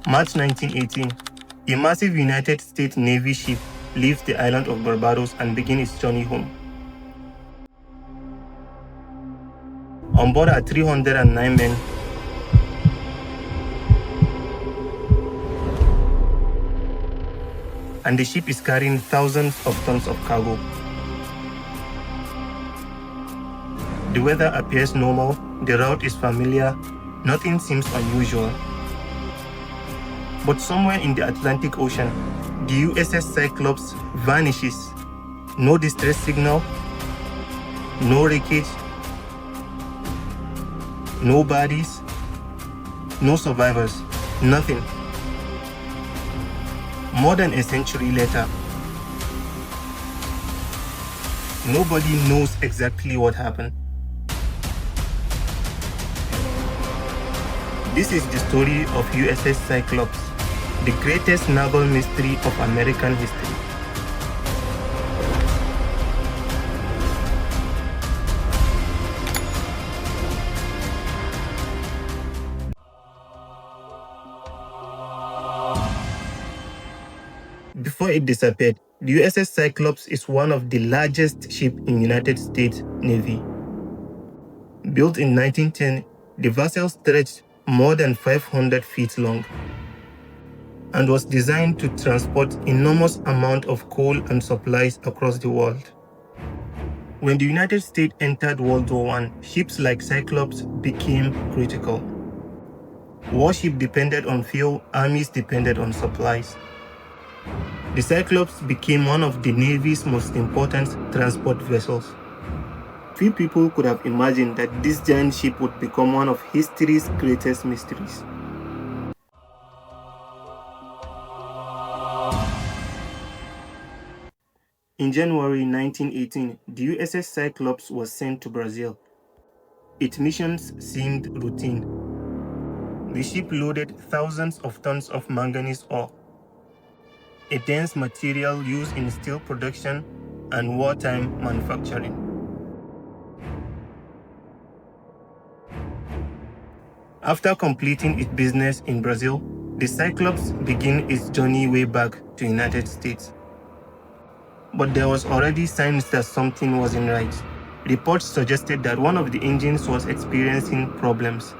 March 1918, a massive United States Navy ship leaves the island of Barbados and begins its journey home. On board are 309 men, and the ship is carrying thousands of tons of cargo. The weather appears normal, the route is familiar, nothing seems unusual. But somewhere in the Atlantic Ocean, the USS Cyclops vanishes. No distress signal, no wreckage, no bodies, no survivors, nothing. More than a century later, nobody knows exactly what happened. This is the story of USS Cyclops, the greatest naval mystery of American history. Before it disappeared, the USS Cyclops is one of the largest ships in the United States Navy. Built in 1910, the vessel stretched more than 500 feet long and was designed to transport enormous amounts of coal and supplies across the world. When the United States entered World War I, ships like Cyclops became critical. Warships depended on fuel, armies depended on supplies. The Cyclops became one of the Navy's most important transport vessels. Few people could have imagined that this giant ship would become one of history's greatest mysteries. In January 1918, the USS Cyclops was sent to Brazil. Its missions seemed routine. The ship loaded thousands of tons of manganese ore, a dense material used in steel production and wartime manufacturing. After completing its business in Brazil, the Cyclops began its journey way back to the United States. But there was already signs that something wasn't right. Reports suggested that one of the engines was experiencing problems.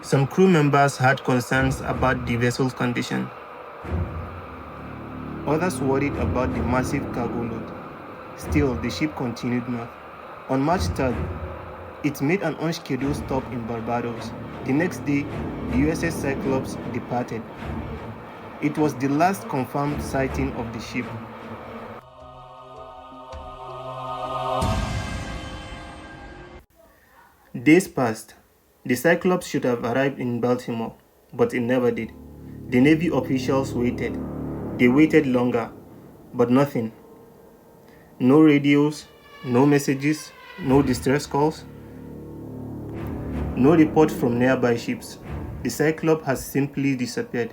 Some crew members had concerns about the vessel's condition. Others worried about the massive cargo load. Still, the ship continued north. On March 3rd, it made an unscheduled stop in Barbados. The next day, the USS Cyclops departed. It was the last confirmed sighting of the ship. Days passed. The Cyclops should have arrived in Baltimore, but it never did. The Navy officials waited. They waited longer, but nothing. No radios, no messages, no distress calls, no report from nearby ships. The Cyclops has simply disappeared.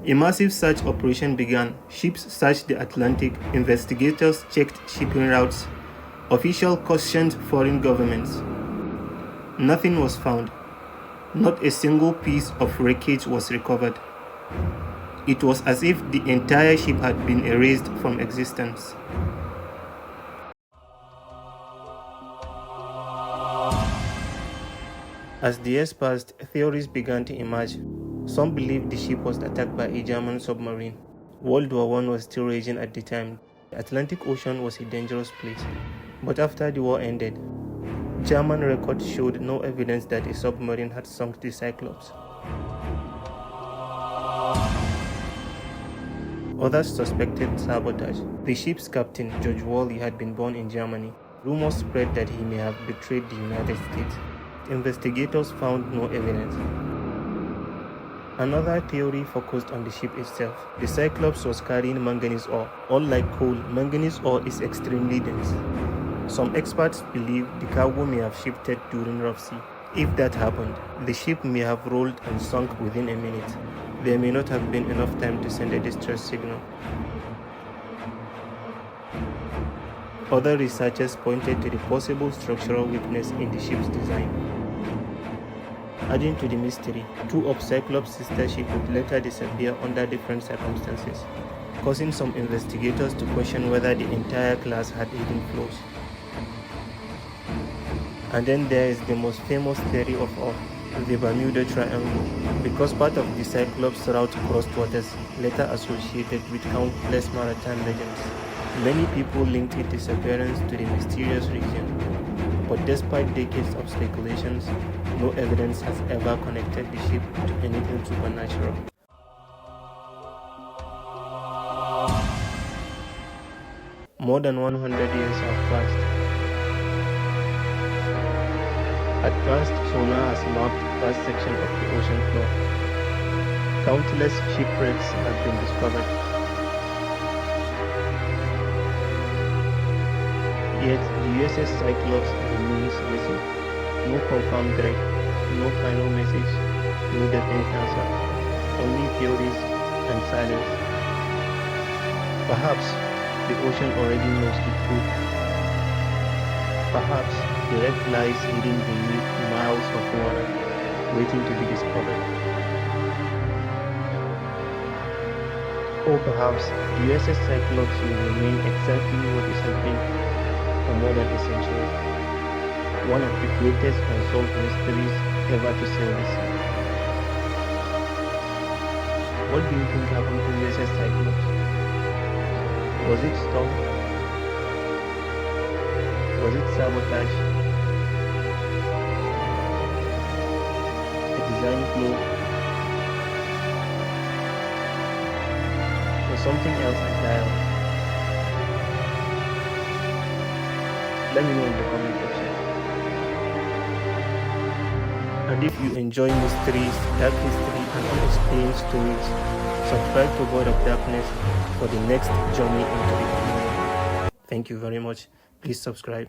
A massive search operation began. Ships searched the Atlantic, investigators checked shipping routes, officials cautioned foreign governments. Nothing was found. Not a single piece of wreckage was recovered. It was as if the entire ship had been erased from existence. As the years passed, theories began to emerge. Some believed the ship was attacked by a German submarine. World War I was still raging at the time. The Atlantic Ocean was a dangerous place. But after the war ended, German records showed no evidence that a submarine had sunk the Cyclops. Others suspected sabotage. The ship's captain, George Worley, had been born in Germany. Rumors spread that he may have betrayed the United States. Investigators found no evidence. Another theory focused on the ship itself. The Cyclops was carrying manganese ore. Unlike coal, manganese ore is extremely dense. Some experts believe the cargo may have shifted during rough sea. If that happened, the ship may have rolled and sunk within a minute. There may not have been enough time to send a distress signal. Other researchers pointed to the possible structural weakness in the ship's design. Adding to the mystery, 2 of Cyclops' sister ships would later disappear under different circumstances, causing some investigators to question whether the entire class had hidden flaws. And then there is the most famous theory of all, the Bermuda Triangle, because part of the Cyclops' route crossed waters later associated with countless maritime legends. Many people linked its disappearance to the mysterious region, but despite decades of speculations, no evidence has ever connected the ship to anything supernatural. More than 100 years have passed. Advanced sonar has mapped vast sections of the ocean floor. Countless shipwrecks have been discovered. Yet the USS Cyclops remains missing. No confirmed wreck, no final message, no definite answer, only theories and silence. Perhaps the ocean already knows the truth. Perhaps the wreck lies hidden beneath miles of water, waiting to be discovered. Or perhaps the USS Cyclops will remain exactly what it has been for more than a century. One of the greatest unsolved mysteries ever to sail the sea. What do you think happened to USS Cyclops? Was it storm? Was it sabotage? A design flaw? Or something else entirely? Let me know in the comment section. And if you enjoy mysteries, dark history, and unexplained stories, subscribe to God of Darkness for the next journey into the unknown. Thank you very much. Please subscribe.